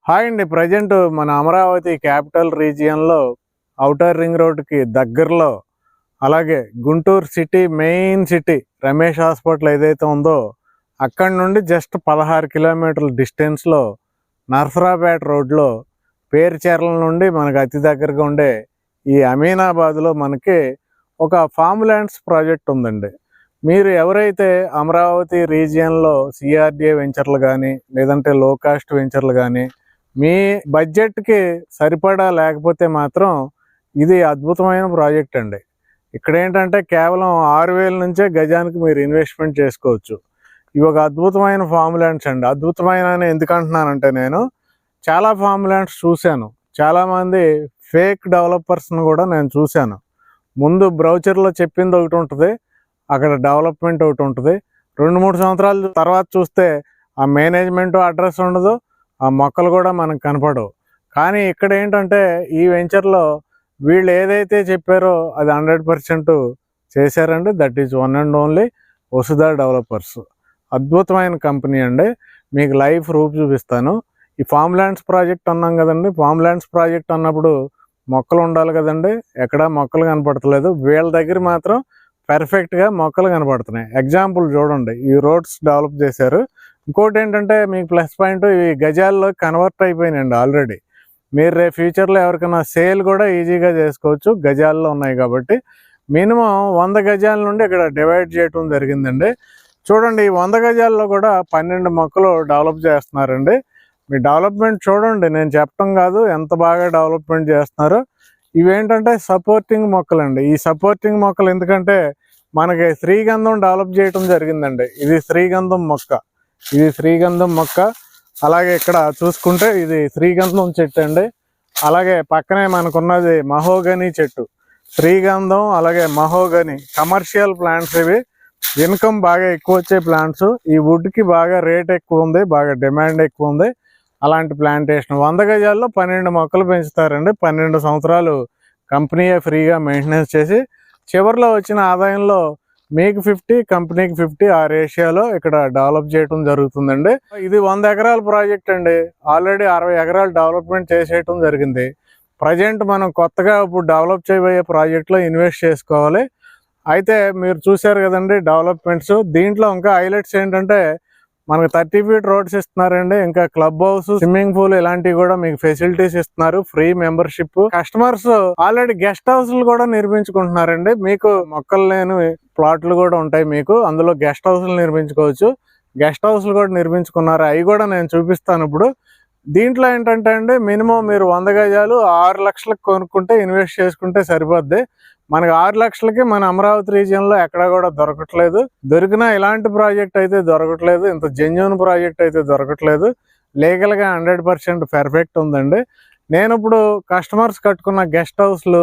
Hi అండి. Present మన Amaravati capital రీజియన్లో outer ring రోడ్డుకి దగ్గరలో, అలాగే Guntur city main city Ramesh hospital ఏదైతే ఉందో అక్కడి నుండి జస్ట్ 16 కిలోమీటర్ల డిస్టెన్స్లో నర్సరాపేట రోడ్లో పేరుచెర్ల నుండి మనకు అతి దగ్గరగా ఉండే ఈ అమీనాబాద్లో మనకి ఒక ఫామ్ ల్యాండ్స్ ప్రాజెక్ట్ ఉందండి. మీరు ఎవరైతే అమరావతి రీజియన్లో సిఆర్డిఏ వెంచర్లు కానీ లేదంటే లో కాస్ట్ వెంచర్లు కానీ మీ బడ్జెట్కి సరిపడా లేకపోతే మాత్రం ఇది అద్భుతమైన ప్రాజెక్ట్ అండి. ఇక్కడ ఏంటంటే కేవలం 6,000 నుంచే గజానికి మీరు ఇన్వెస్ట్మెంట్ చేసుకోవచ్చు. ఇవి ఒక అద్భుతమైన ఫామ్ ల్యాండ్స్ అండి. అద్భుతమైన అని ఎందుకు అంటున్నానంటే, నేను చాలా ఫామ్ ల్యాండ్స్ చూశాను. చాలామంది ఫేక్ డెవలపర్స్ని కూడా నేను చూశాను. ముందు బ్రౌచర్లో చెప్పింది ఒకటి ఉంటుంది, అక్కడ డెవలప్మెంట్ ఒకటి ఉంటుంది. 2-3 సంవత్సరాల తర్వాత చూస్తే ఆ మేనేజ్మెంట్ అడ్రస్ ఉండదు, ఆ మొక్కలు కూడా మనకు కనపడవు. కానీ ఇక్కడ ఏంటంటే ఈ వెంచర్లో వీళ్ళు ఏదైతే చెప్పారో అది 100% చేశారండి. That is one and only Vasudha developers. అద్భుతమైన కంపెనీ అండి. మీకు లైవ్ ప్రూఫ్ చూపిస్తాను. ఈ ఫామ్ ల్యాండ్స్ ప్రాజెక్ట్ అన్నాం కదండి. ఫామ్ ల్యాండ్స్ ప్రాజెక్ట్ అన్నప్పుడు మొక్కలు ఉండాలి కదండి. ఎక్కడ మొక్కలు కనపడతలేదు, వీళ్ళ దగ్గర మాత్రం పర్ఫెక్ట్గా మొక్కలు కనపడుతున్నాయి. ఎగ్జాంపుల్ చూడండి, ఈ రోడ్స్ డెవలప్ చేశారు. ఇంకోటి ఏంటంటే మీకు ప్లస్ పాయింట్, ఇవి గజాల్లో కన్వర్ట్ అయిపోయినాయండి ఆల్రెడీ. మీరు రేపు ఫ్యూచర్లో ఎవరికైనా సేల్ కూడా ఈజీగా చేసుకోవచ్చు, గజాల్లో ఉన్నాయి కాబట్టి. మినిమం 100 గజాల నుండి ఇక్కడ డివైడ్ చేయటం జరిగిందండి. చూడండి, ఈ 100 గజాల్లో కూడా 12 మొక్కలు డెవలప్ చేస్తున్నారండి. మీ డెవలప్మెంట్ చూడండి, నేను చెప్పటం కాదు, ఎంత బాగా డెవలప్మెంట్ చేస్తున్నారో. ఇవేంటంటే సపోర్టింగ్ మొక్కలండి. ఈ సపోర్టింగ్ మొక్కలు ఎందుకంటే మనకి శ్రీగంధం డెవలప్ చేయటం జరిగిందండి. ఇది శ్రీగంధం మొక్క, ఇది శ్రీగంధం మొక్క. అలాగే ఇక్కడ చూసుకుంటే ఇది శ్రీగంధం చెట్టు అండి. అలాగే పక్కనే మనకున్నది మహోగని చెట్టు. శ్రీగంధం అలాగే మహోగని కమర్షియల్ ప్లాంట్స్. ఇవి ఇన్కమ్ బాగా ఎక్కువ వచ్చే ప్లాంట్స్. ఈ వుడ్కి బాగా రేట్ ఎక్కువ ఉంది, బాగా డిమాండ్ ఎక్కువ ఉంది. అలాంటి ప్లాంటేషన్ 100 గజాల్లో 12 మొక్కలు పెంచుతారండి. 12 సంవత్సరాలు కంపెనీయే ఫ్రీగా మెయింటెనెన్స్ చేసి చివరిలో వచ్చిన ఆదాయంలో మీకు 50, కంపెనీకి 50 ఆ రేషియోలో ఇక్కడ డెవలప్ చేయడం జరుగుతుందండి. ఇది 100 ఎకరాల ప్రాజెక్ట్ అండి. ఆల్రెడీ 60 ఎకరాలు డెవలప్మెంట్ చేసేయటం జరిగింది. ప్రజెంట్ మనం కొత్తగా ఇప్పుడు డెవలప్ చేయబోయే ప్రాజెక్ట్లో ఇన్వెస్ట్ చేసుకోవాలి. అయితే మీరు చూశారు కదండి డెవలప్మెంట్స్. దీంట్లో ఇంకా హైలైట్స్ ఏంటంటే మనకు 30 ఫీట్ రోడ్స్ ఇస్తున్నారండి. ఇంకా క్లబ్ హౌస్, స్విమ్మింగ్ పూల్ ఇలాంటివి కూడా మీకు ఫెసిలిటీస్ ఇస్తున్నారు. Free membership. Customers already guest హౌస్లు కూడా నిర్మించుకుంటున్నారండి. మీకు మొక్కలు లేని ప్లాట్లు కూడా ఉంటాయి, మీకు అందులో గెస్ట్ హౌస్లు నిర్మించుకోవచ్చు. గెస్ట్ హౌస్లు కూడా నిర్మించుకున్నారు, అవి కూడా నేను చూపిస్తాను ఇప్పుడు. దీంట్లో ఏంటంటే అండి, మినిమం మీరు 100 గజాలు 6 లక్షలకు కొనుక్కుంటే ఇన్వెస్ట్ చేసుకుంటే సరిపోద్ది. మనకి 6 లక్షలకి మన అమరావతి రీజియన్లో ఎక్కడ కూడా దొరకట్లేదు. దొరికినా ఇలాంటి ప్రాజెక్ట్ అయితే దొరకట్లేదు, ఇంత జెన్యూన్ ప్రాజెక్ట్ అయితే దొరకట్లేదు. లీగల్గా 100% పర్ఫెక్ట్ ఉందండి. నేను ఇప్పుడు కస్టమర్స్ కట్టుకున్న గెస్ట్ హౌస్లు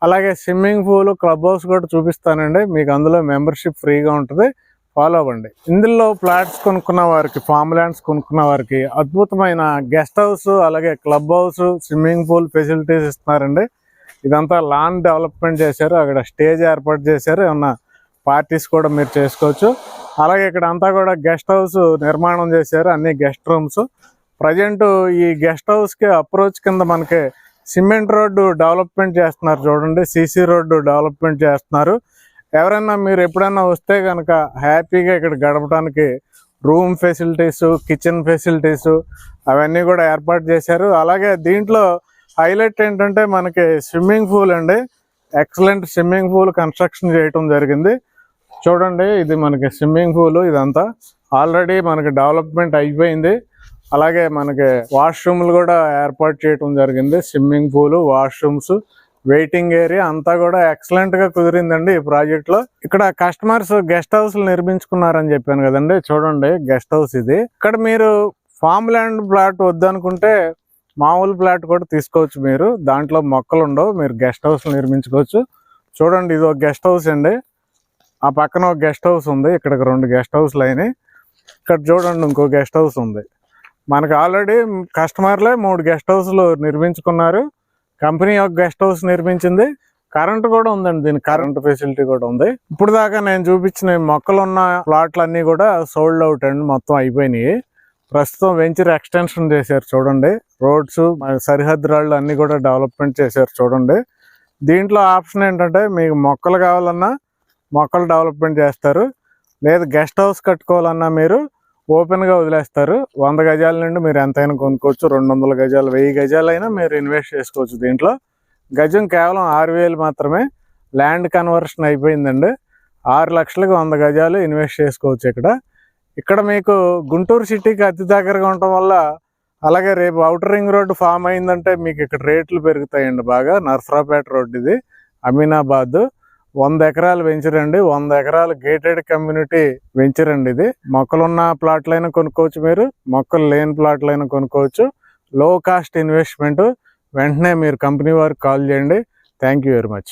అలాగే స్విమ్మింగ్ పూల్, క్లబ్ హౌస్ కూడా చూపిస్తానండి. మీకు అందులో మెంబర్షిప్ ఫ్రీగా ఉంటుంది, ఫాలో అవ్వండి. ఇందులో ఫ్లాట్స్ కొనుక్కున్న వారికి, ఫామ్ ల్యాండ్స్ కొనుక్కున్న వారికి అద్భుతమైన గెస్ట్ హౌస్ అలాగే club house, swimming pool facilities ఇస్తున్నారండి. ఇదంతా లాన్ డెవలప్మెంట్ చేశారు, అక్కడ స్టేజ్ ఏర్పాటు చేశారు, ఏమన్నా పార్టీస్ కూడా మీరు చేసుకోవచ్చు. అలాగే ఇక్కడ అంతా కూడా గెస్ట్ హౌస్ నిర్మాణం చేశారు, అన్ని గెస్ట్ రూమ్స్. ప్రజెంట్ ఈ గెస్ట్ హౌస్కి అప్రోచ్ కింద మనకి సిమెంట్ రోడ్డు డెవలప్మెంట్ చేస్తున్నారు చూడండి, సీసీ రోడ్డు డెవలప్మెంట్ చేస్తున్నారు. ఎవరైనా మీరు ఎప్పుడైనా వస్తే కనుక హ్యాపీగా ఇక్కడ గడపడానికి రూమ్ ఫెసిలిటీస్, కిచెన్ ఫెసిలిటీస్ అవన్నీ కూడా ఏర్పాటు చేశారు. అలాగే దీంట్లో హైలైట్ ఏంటంటే మనకి స్విమ్మింగ్ పూల్ అండి. ఎక్సలెంట్ స్విమ్మింగ్ పూల్ కన్స్ట్రక్షన్ చేయటం జరిగింది. చూడండి, ఇది మనకి స్విమ్మింగ్ పూల్. ఇదంతా ఆల్రెడీ మనకి డెవలప్మెంట్ అయిపోయింది. అలాగే మనకి వాష్రూమ్లు కూడా ఏర్పాటు చేయటం జరిగింది. Swimming pool, washrooms, waiting area అంతా కూడా ఎక్సలెంట్గా కుదిరిందండి ఈ ప్రాజెక్ట్లో. ఇక్కడ కస్టమర్స్ గెస్ట్ హౌస్లు నిర్మించుకున్నారని చెప్పాను కదండి. చూడండి, గెస్ట్ హౌస్ ఇది. ఇక్కడ మీరు ఫామ్ ల్యాండ్ ప్లాట్ వద్దనుకుంటే మామూలు ప్లాట్ కూడా తీసుకోవచ్చు. మీరు దాంట్లో మొక్కలు ఉండవు, మీరు గెస్ట్ హౌస్లు నిర్మించుకోవచ్చు. చూడండి, ఇది ఒక గెస్ట్ హౌస్ అండి. ఆ పక్కన ఒక గెస్ట్ హౌస్ ఉంది. ఇక్కడ 2 గెస్ట్ హౌస్లు అయినాయి. ఇక్కడ చూడండి, ఇంకో గెస్ట్ హౌస్ ఉంది. మనకు ఆల్రెడీ కస్టమర్లే 3 గెస్ట్ హౌస్లు నిర్మించుకున్నారు. కంపెనీ ఒక గెస్ట్ హౌస్ నిర్మించింది. కరెంట్ కూడా ఉందండి, దీనికి కరెంట్ ఫెసిలిటీ కూడా ఉంది. ఇప్పుడు దాకా నేను చూపించిన మొక్కలున్న ప్లాట్లన్నీ కూడా సోల్డ్ అవుట్ అండి, మొత్తం అయిపోయినాయి. ప్రస్తుతం వెంచర్ ఎక్స్టెన్షన్ చేశారు చూడండి. రోడ్స్, సరిహద్దు రాళ్ళు అన్నీ కూడా డెవలప్మెంట్ చేశారు చూడండి. దీంట్లో ఆప్షన్ ఏంటంటే మీకు మొక్కలు కావాలన్నా మొక్కలు డెవలప్మెంట్ చేస్తారు, లేదు గెస్ట్ హౌస్ కట్టుకోవాలన్నా మీరు ఓపెన్గా వదిలేస్తారు. 100 గజాల నుండి మీరు ఎంతైనా కొనుక్కోవచ్చు, 200 గజాలు, 1000 గజాలు అయినా మీరు ఇన్వెస్ట్ చేసుకోవచ్చు. దీంట్లో గజం కేవలం 6000 మాత్రమే. ల్యాండ్ కన్వర్షన్ అయిపోయిందండి. 6 లక్షలకు 100 గజాలు ఇన్వెస్ట్ చేసుకోవచ్చు. ఇక్కడ మీకు గుంటూరు సిటీకి అతి దగ్గరగా ఉండటం వల్ల, అలాగే రేపు ఔటర్ రింగ్ రోడ్డు ఫామ్ అయిందంటే మీకు ఇక్కడ రేట్లు పెరుగుతాయండి బాగా. నర్సరావుపేట రోడ్డు ఇది, అమీనాబాద్. 100 ఎకరాలు వెంచర్ అండి, 100 ఎకరాలు గేటెడ్ కమ్యూనిటీ వెంచర్ అండి ఇది. మొక్కలున్న ప్లాట్లైనా కొనుక్కోవచ్చు, మీరు మొక్కలు లేని ప్లాట్లైనా కొనుక్కోవచ్చు. లో కాస్ట్ ఇన్వెస్ట్మెంట్. వెంటనే మీరు కంపెనీ వారికి కాల్ చేయండి. Thank you very much.